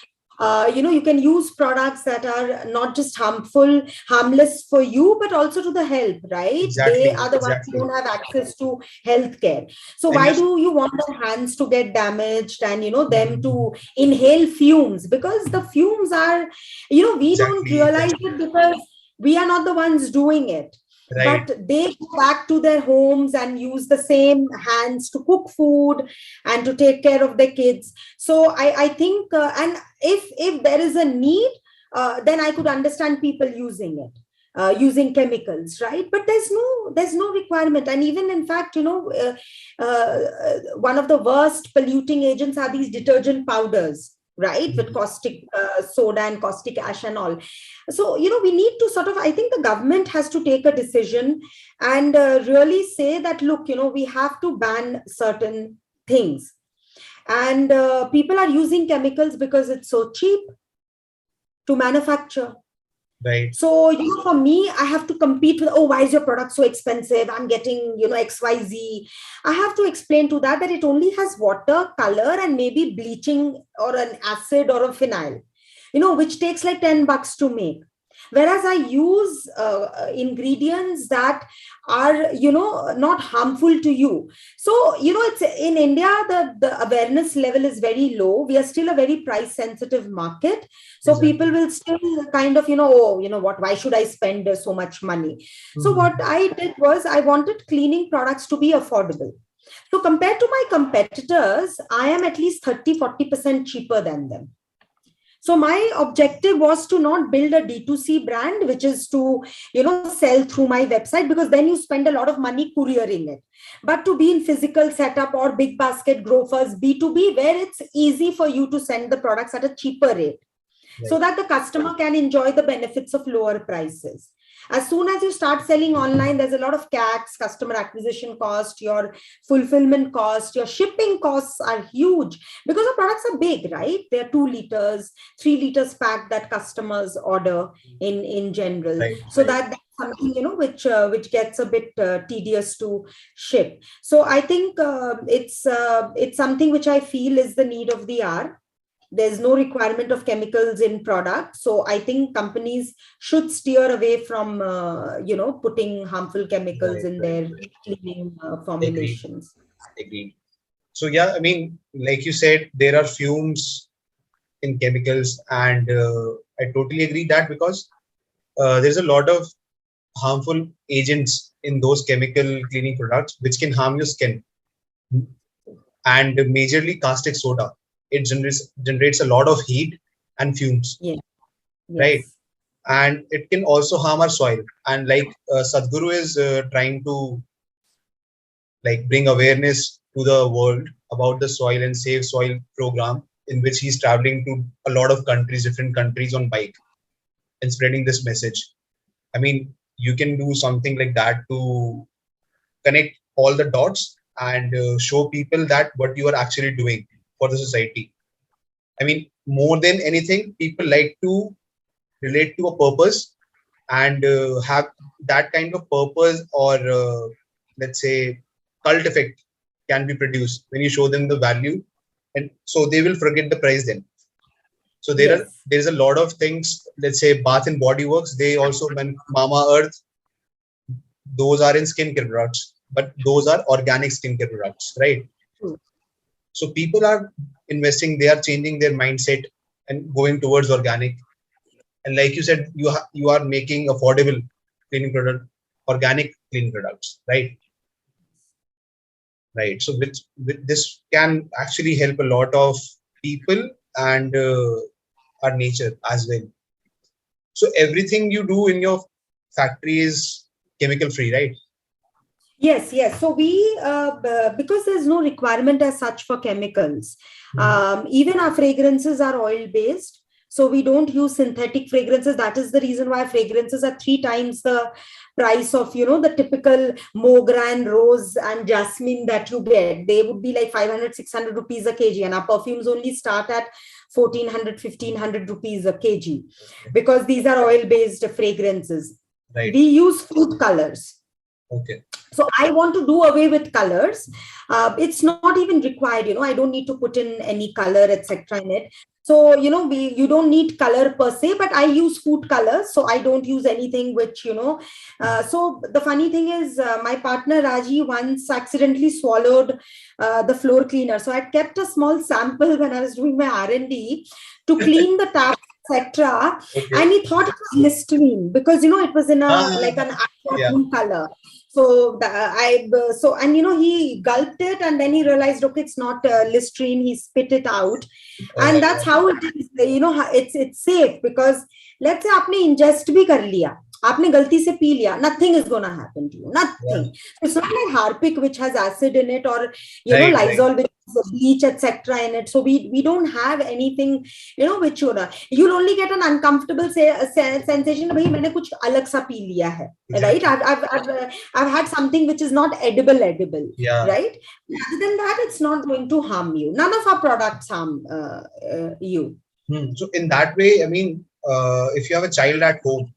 You can use products that are not just harmless for you, but also to the health, right? They Exactly. are the ones who Exactly. don't have access to healthcare. So And why you do you want their hands to get damaged and, them to inhale fumes? Because the fumes are, we don't exactly, realize exactly. it because we are not the ones doing it. Right. But they go back to their homes and use the same hands to cook food and to take care of their kids. So I think, and if there is a need, then I could understand people using it, using chemicals, right? But there's no requirement. And even in fact, one of the worst polluting agents are these detergent powders, right, with caustic soda and caustic ash and all. So we need to sort of, I think the government has to take a decision and really say that, look, we have to ban certain things. And people are using chemicals because it's so cheap to manufacture. Right. So, for me, I have to compete with, oh, why is your product so expensive? I'm getting, XYZ. I have to explain to that it only has water, color, and maybe bleaching or an acid or a phenyl, which takes like $10 to make. Whereas I use ingredients that are, not harmful to you. So, it's in India, the awareness level is very low. We are still a very price sensitive market. So people Exactly. will still kind of, oh, what, why should I spend so much money? So what I did was I wanted cleaning products to be affordable. So compared to my competitors, I am at least 30-40% cheaper than them. So my objective was to not build a D2C brand, which is to, sell through my website, because then you spend a lot of money couriering it. But to be in physical setup or Bigbasket, Grofers, B2B, where it's easy for you to send the products at a cheaper rate, so Right. that the customer can enjoy the benefits of lower prices. As soon as you start selling online, there's a lot of CACs, customer acquisition cost, your fulfillment cost, your shipping costs are huge because our products are big, right? They're 2 liters, 3 liters pack that customers order in general. Right. So that's something, which gets a bit tedious to ship. So I think it's something which I feel is the need of the hour. There's no requirement of chemicals in products, so I think companies should steer away from putting harmful chemicals in their cleaning Agreed. formulations. Agreed. So yeah, I mean, like you said, there are fumes in chemicals, and I totally agree that because there's a lot of harmful agents in those chemical cleaning products which can harm your skin, and majorly caustic soda. It generates a lot of heat and fumes, Yeah. right? Yes. And it can also harm our soil. And like Sadhguru is trying to like bring awareness to the world about the soil and save soil program, in which he's traveling to a lot of countries, different countries on bike, and spreading this message. I mean, you can do something like that to connect all the dots and show people that what you are actually doing for the society. I mean, more than anything, people like to relate to a purpose and have that kind of purpose, or let's say cult effect can be produced when you show them the value, and so they will forget the price then. So Yes. there's a lot of things, let's say Bath and Body Works, they also, when Mama Earth, those are in skincare products, but those are organic skincare products, right? True. So people are investing, they are changing their mindset and going towards organic. And like you said, you are making affordable cleaning product, organic cleaning products, right? Right. So with this can actually help a lot of people and our nature as well. So everything you do in your factory is chemical free, right? Yes, yes. So we, because there's no requirement as such for chemicals, even our fragrances are oil based. So we don't use synthetic fragrances. That is the reason why fragrances are 3 times the price of, the typical Mogran, rose and jasmine that you get. They would be like 500, 600 rupees a kg. And our perfumes only start at 1400, 1500 rupees a kg because these are oil based fragrances. Right. We use food colors. Okay. So I want to do away with colors. It's not even required, I don't need to put in any color, etc. in it. So, you don't need color per se, but I use food colors. So I don't use anything which, so the funny thing is my partner Raji once accidentally swallowed the floor cleaner. So I kept a small sample when I was doing my R&D to clean the tap, etc. Okay. And he thought it was Listerine because, it was in like an aqua color. So and he gulped it and then he realized, okay, it's not Listerine. He spit it out, and that's how it is. It's safe because let's say आपने ingest भी कर लिया, आपने गलती से P लिया, nothing is gonna happen to you. Nothing. It's not like Harpic which has acid in it, or Lysol which has bleach, etc. in it. So we don't have anything which you'll only get an uncomfortable sensation. भाई मैंने कुछ अलग सा P लिया है, right? I've had something which is not edible, right? Other than that, it's not going to harm you. None of our products harm you. So in that way, I mean, if you have a child at home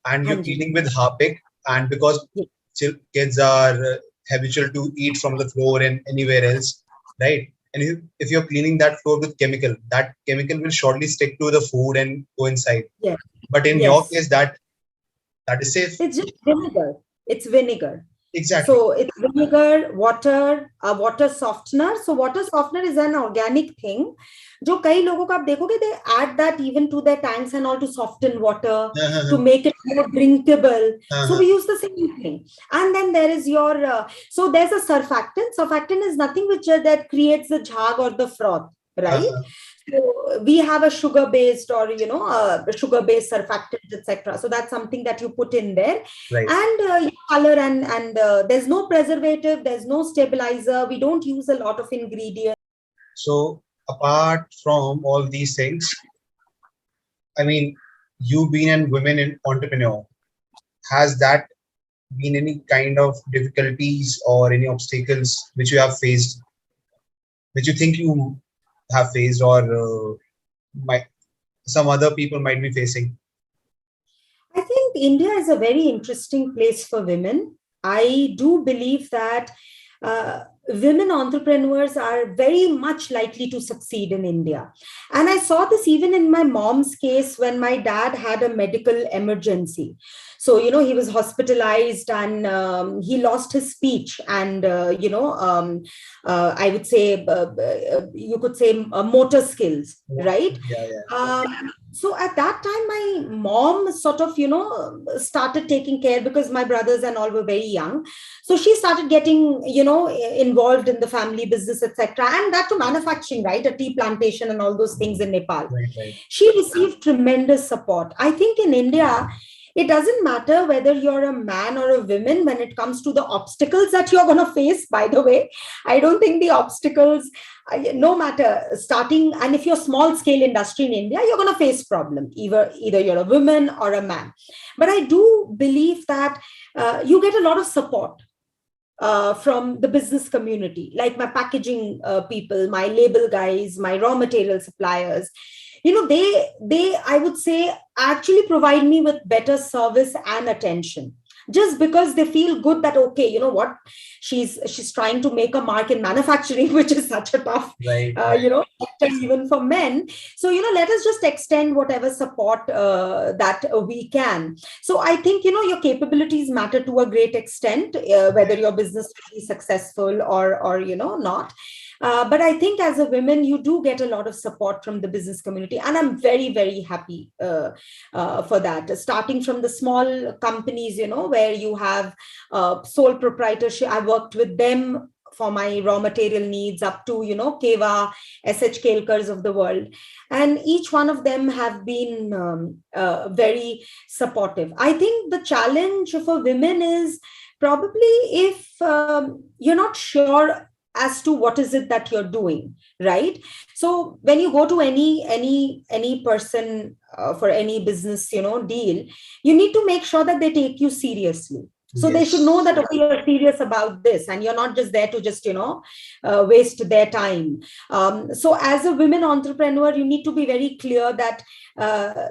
and you're cleaning with Harpic, and because kids are habitual to eat from the floor and anywhere else, right? And if you're cleaning that floor with chemical, that chemical will shortly stick to the food and go inside. Yeah. But in your case, that is safe. It's just vinegar. It's vinegar. Exactly. So it's vinegar, water, a water softener. So water softener is an organic thing. जो कई लोगों को आप देखोगे, they add that even to their tanks and all to soften water, to make it more drinkable. So we use the same thing. And then there is your, so there's a surfactant. Surfactant is nothing which that creates the jhag or the froth, right? So we have a sugar-based or, sugar-based surfactant, etc. So that's something that you put in there. Right. And color and there's no preservative, there's no stabilizer. We don't use a lot of ingredients. So apart from all these things, I mean, you being a women entrepreneur, has that been any kind of difficulties or any obstacles which you have faced, which you think you have faced, or might, some other people might be facing? I think India is a very interesting place for women. I do believe that women entrepreneurs are very much likely to succeed in India. And I saw this even in my mom's case when my dad had a medical emergency. So, he was hospitalized and he lost his speech and, I would say, you could say motor skills, right? Yeah, yeah. So at that time, my mom sort of, started taking care because my brothers and all were very young. So she started getting, involved in the family business, etc. And that to manufacturing, right? A tea plantation and all those things in Nepal. Right, right. She received tremendous support. I think in India, it doesn't matter whether you're a man or a woman when it comes to the obstacles that you're going to face. By the way, I don't think the obstacles, no matter starting, and if you're small scale industry in India, you're going to face problem. Either you're a woman or a man. But I do believe that you get a lot of support from the business community, like my packaging people, my label guys, my raw material suppliers. They I would say actually provide me with better service and attention, just because they feel good that, okay, you know what, she's trying to make a mark in manufacturing, which is such a tough Right. sector even for men. So let us just extend whatever support that we can. So I think your capabilities matter to a great extent, whether your business will be successful or not. But I think as a woman, you do get a lot of support from the business community. And I'm very, very happy for that. Starting from the small companies, where you have sole proprietorship. I worked with them for my raw material needs up to, Keva, SH Kelkars of the world. And each one of them have been very supportive. I think the challenge for women is probably if you're not sure as to what is it that you're doing, right? So when you go to any person for any business deal, you need to make sure that they take you seriously. So they should know that, okay, you're serious about this and you're not just there to just waste their time. So as a women entrepreneur, you need to be very clear that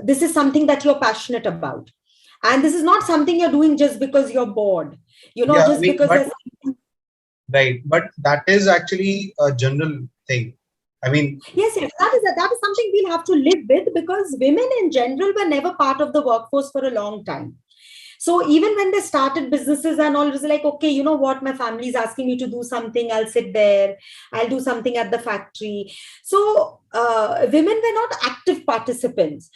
this is something that you're passionate about, and this is not something you're doing just because you're bored, Yeah, just because but there's. right, but that is actually a general thing. I mean, Yes, that is something we'll have to live with, because women in general were never part of the workforce for a long time. So even when they started businesses and all, it was like, okay, you know what, my family is asking me to do something, I'll sit there, I'll do something at the factory. So women were not active participants,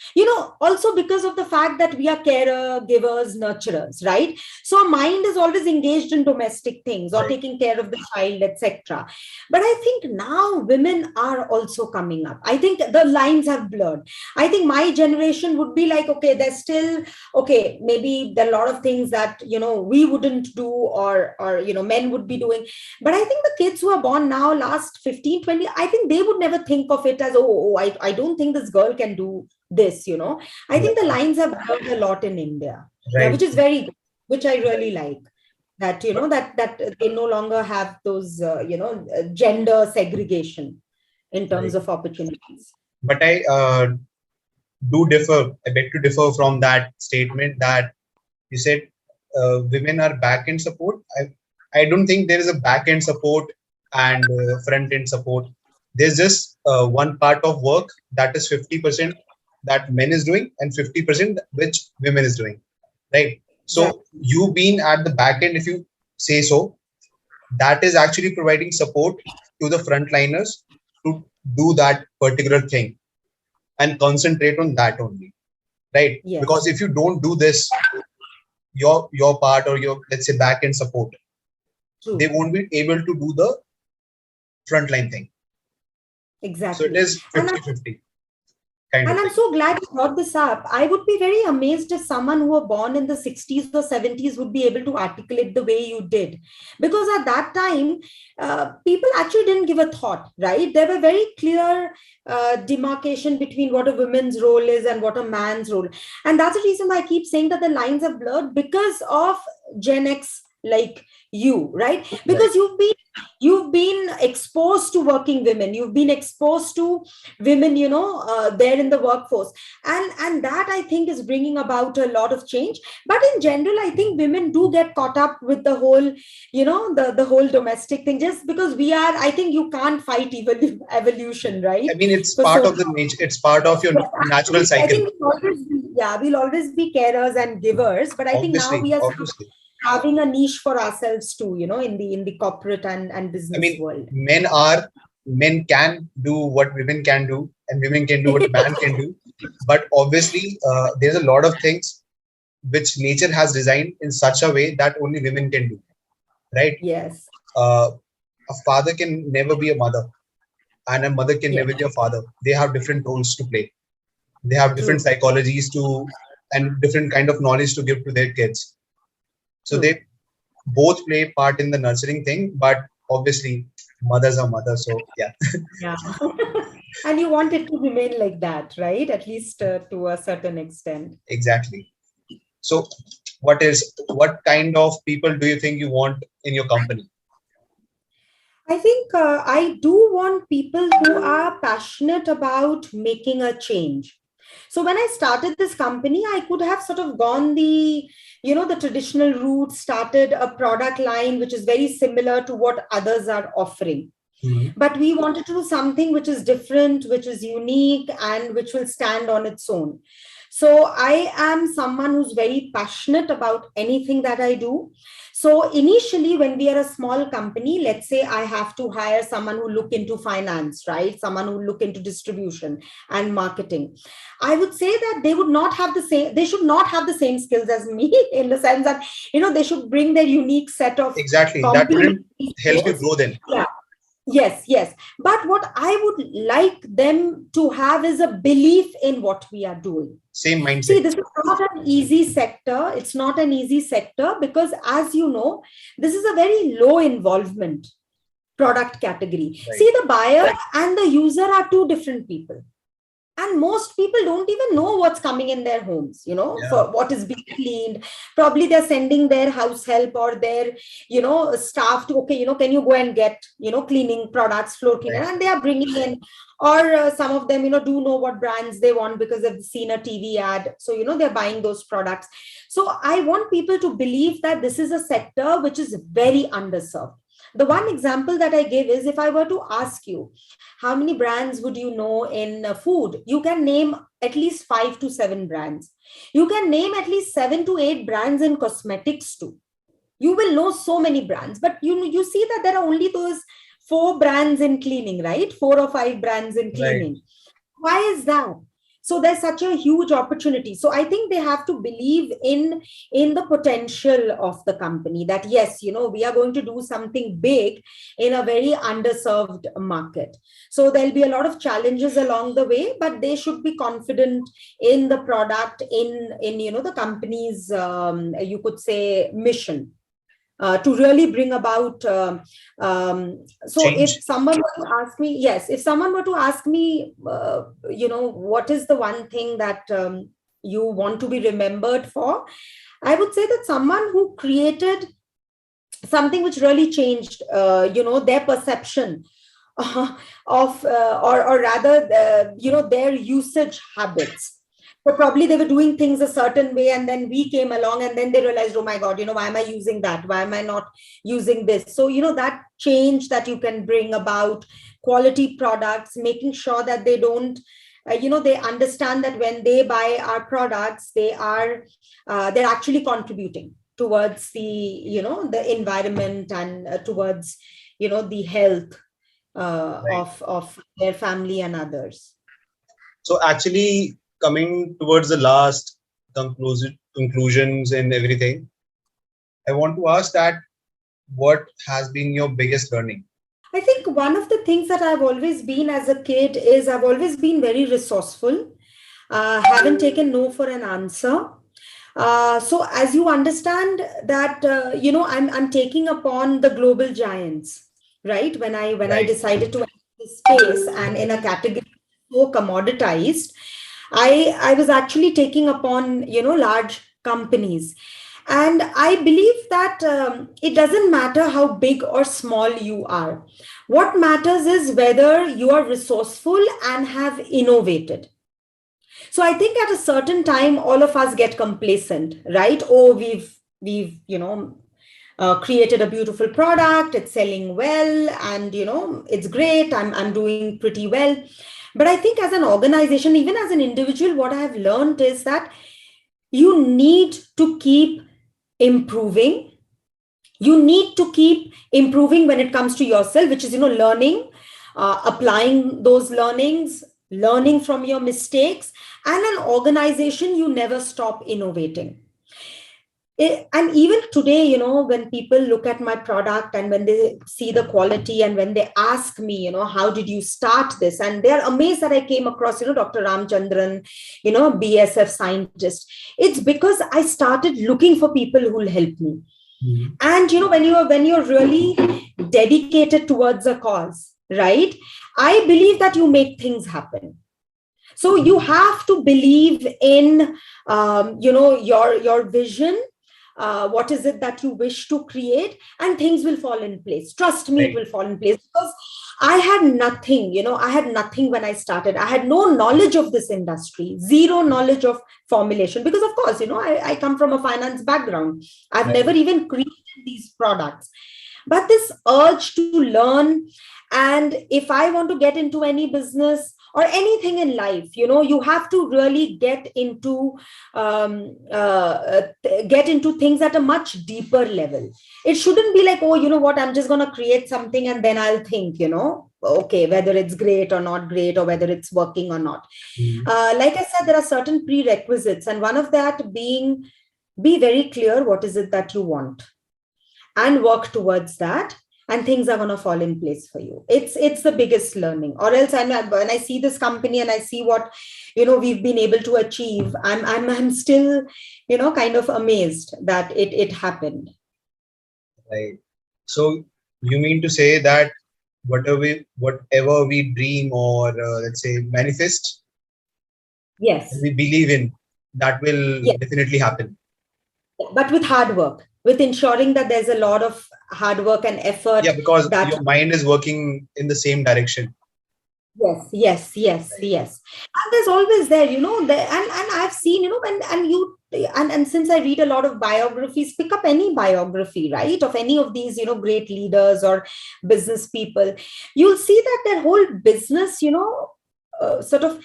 also because of the fact that we are carer, givers, nurturers, right? So our mind is always engaged in domestic things or right, taking care of the child, etc. But I think now women are also coming up. I think the lines have blurred. I think my generation would be like, okay, there's still, okay, maybe there are a lot of things that we wouldn't do, or men would be doing. But I think the kids who are born now, last 15, 20, I think they would never think of it as, I don't think this girl can do this. I think the lines have blurred a lot in India. Yeah, right, which is very good, which I really right. like, that But that they no longer have those gender segregation in terms right. of opportunities. But I do differ. I beg to differ from that statement that you said women are back end support. I don't think there is a back end support and front end support. There's just one part of work that is 50% that men is doing and 50% which women is doing. Right. Exactly. So you being at the back end, if you say so, that is actually providing support to the frontliners to do that particular thing and concentrate on that only, right? Because Yes, if you don't do this, your part or your, let's say, back end support, they true. won't be able to do the frontline thing. So it Exactly. is And 50-50. kind And of I'm thing. so glad you brought this up. I would be very amazed if someone who were born in the 60s or 70s would be able to articulate the way you did. Because at that time, people actually didn't give a thought, right? There were very clear demarcation between what a woman's role is and what a man's role. And that's the reason why I keep saying that the lines are blurred because of Gen X like you, right? Right. Because you've been exposed to working women, you've been exposed to women, there in the workforce, and that I think is bringing about a lot of change. But in general, I think women do get caught up with the whole, the whole domestic thing, just because we are, I think you can't fight evolution, right? I mean, it's For part so of the nature. It's part of your yes, natural absolutely. I cycle. think we'll always be, yeah, we'll always be carers and givers, but I think now Obviously, we are sort of obviously. having a niche for ourselves too, in the corporate and I business mean, world. men can do what women can do, and women can do what man can do. But obviously, there's a lot of things which nature has designed in such a way that only women can do, right? Yes. Uh, a father can never be a mother, and a mother can Yes. never be a father. They have different roles to play. They have different True. psychologies to and different kind of knowledge to give to their kids. So True. they both play part in the nurturing thing, but obviously mothers are mothers. So yeah, Yeah. And you want it to remain like that, right? At least to a certain extent. exactly. So what kind of people do you think you want in your company? I think I do want people who are passionate about making a change. So when I started this company, I could have sort of gone the traditional route, started a product line which is very similar to what others are offering. Mhm. But we wanted to do something which is different, which is unique, and which will stand on its own. So I am someone who's very passionate about anything that I do. So initially, when we are a small company, let's say I have to hire someone who look into finance, right? Someone who look into distribution and marketing. I would say that they would not have the same, they should not have the same skills as me in the sense that, they should bring their unique set of Exactly. That wouldn't complementary help you skills. grow then. Yeah. Yes, yes. But what I would like them to have is a belief in what we are doing. Same See, mindset. this is not an easy sector. It's not an easy sector because, as you know, this is a very low involvement product category. Right. See, the buyer and the user are two different people, and most people don't even know what's coming in their homes, Yeah. for what is being cleaned. Probably they're sending their house help or their staff to, okay, can you go and get cleaning products, floor cleaner, Right. and they are bringing in. Or some of them do know what brands they want because they've seen a TV ad, so they're buying those products. So I want people to believe that this is a sector which is very underserved. The one example that I give is, if I were to ask you how many brands would you know in food, you can name at least 5 to 7 brands. You can name at least 7 to 8 brands in cosmetics too. You will know so many brands, but you see that there are only those 4 brands in cleaning, right? 4 or 5 brands in Right. cleaning. Why is that? So there's such a huge opportunity. So I think they have to believe in the potential of the company, that yes, we are going to do something big in a very underserved market. So there'll be a lot of challenges along the way, but they should be confident in the product, in the company's you could say mission, to really bring about. So if Change. someone were to ask me, yes, if someone were to ask me, what is the one thing that you want to be remembered for, I would say that someone who created something which really changed, their perception or rather, their usage habits. So probably they were doing things a certain way, and then we came along, and then they realized, oh my God, why am I using that? Why am I not using this? So, that change that you can bring about, quality products, making sure that they don't, they understand that when they buy our products, they're actually contributing towards the environment, and towards, the health Right. of their family and others. So actually, coming towards the last conclusions and everything, I want to ask that what has been your biggest learning? I think one of the things that I've always been as a kid is I've always been very resourceful. Haven't taken no for an answer. So as you understand that, I'm taking upon the global giants, right? When I Right. decided to enter this space and in a category so commoditized, I was actually taking upon, large companies. And I believe that it doesn't matter how big or small you are. What matters is whether you are resourceful and have innovated. So I think at a certain time, all of us get complacent, right? Oh, we've created a beautiful product, it's selling well, and it's great. I'm doing pretty well. But I think as an organization, even as an individual, what I have learned is that you need to keep improving. You need to keep improving when it comes to yourself, which is learning, applying those learnings, learning from your mistakes. And an organization, you never stop innovating. And even today, when people look at my product and when they see the quality and when they ask me, how did you start this, and they're amazed that I came across Dr. Ramchandran, BSF scientist. It's because I started looking for people who will help me. Mhm. And when you're really dedicated towards a cause, right, I believe that you make things happen. So you have to believe in your vision. What is it that you wish to create, and things will fall in place. Trust me, it Right. will fall in place, because I had nothing. I had nothing when I started. I had no knowledge of this industry, zero knowledge of formulation, because of course, I come from a finance background. I've never Right. even created these products. But this urge to learn, and if I want to get into any business or anything in life, you have to really get into things at a much deeper level. It shouldn't be like, oh, you know what, I'm just going to create something and then I'll think, okay, whether it's great or not great, or whether it's working or not. Mhm. Like I said, there are certain prerequisites, and one of that being, be very clear what is it that you want and work towards that, and things are going to fall in place for you. It's the biggest learning. Or else, when I see this company and I see what we've been able to achieve, I'm still kind of amazed that it happened. Right. So you mean to say that whatever we dream or let's say manifest, Yes. we believe in, that will Yes. definitely happen. But with hard work, with ensuring that there's a lot of hard work and Yeah, effort. because That your mind is working in the same direction. Yes, yes, yes, Right. yes. And there's always there, and I've seen, and since I read a lot of biographies, pick up any biography, right, of any of these, great leaders or business people, you'll see that their whole business, sort of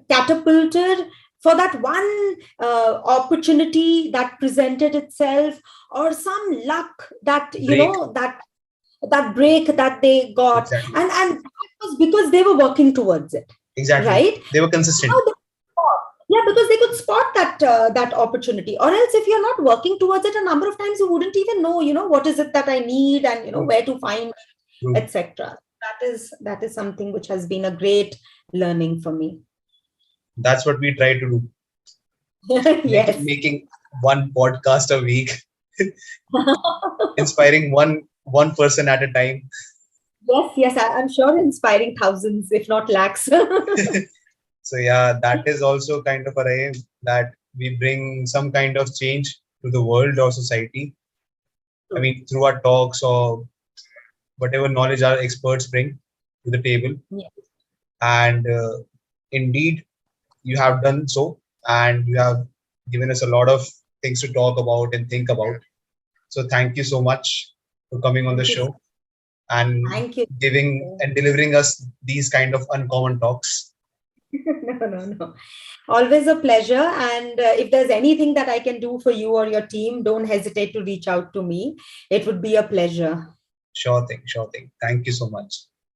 catapulted for that one opportunity that presented itself, or some luck that, Break. that break that they got, Exactly. and that was because they were working towards it, Exactly. right? They were Somehow consistent. yeah, because they could spot that opportunity. Or else, if you're not working towards it, a number of times you wouldn't even know, what is it that I need, and True. where to find, True. etc. That is something which has been a great learning for me. That's what we try to do. Yes. Making one podcast a week, inspiring one person at a time. Yes, yes, I'm sure inspiring thousands, if not lakhs. So yeah, that is also kind of our aim, that we bring some kind of change to the world or society. I mean, through our talks or whatever knowledge our experts bring to the table. Yeah. And indeed, you have done so, and you have given us a lot of things to talk about and think about. So thank you so much for coming on the Thank you. show and Thank you. giving and delivering us these kind of uncommon talks. No, no, no. Always a pleasure. And if there's anything that I can do for you or your team, don't hesitate to reach out to me. It would be a pleasure. Sure thing, sure thing. Thank you so much.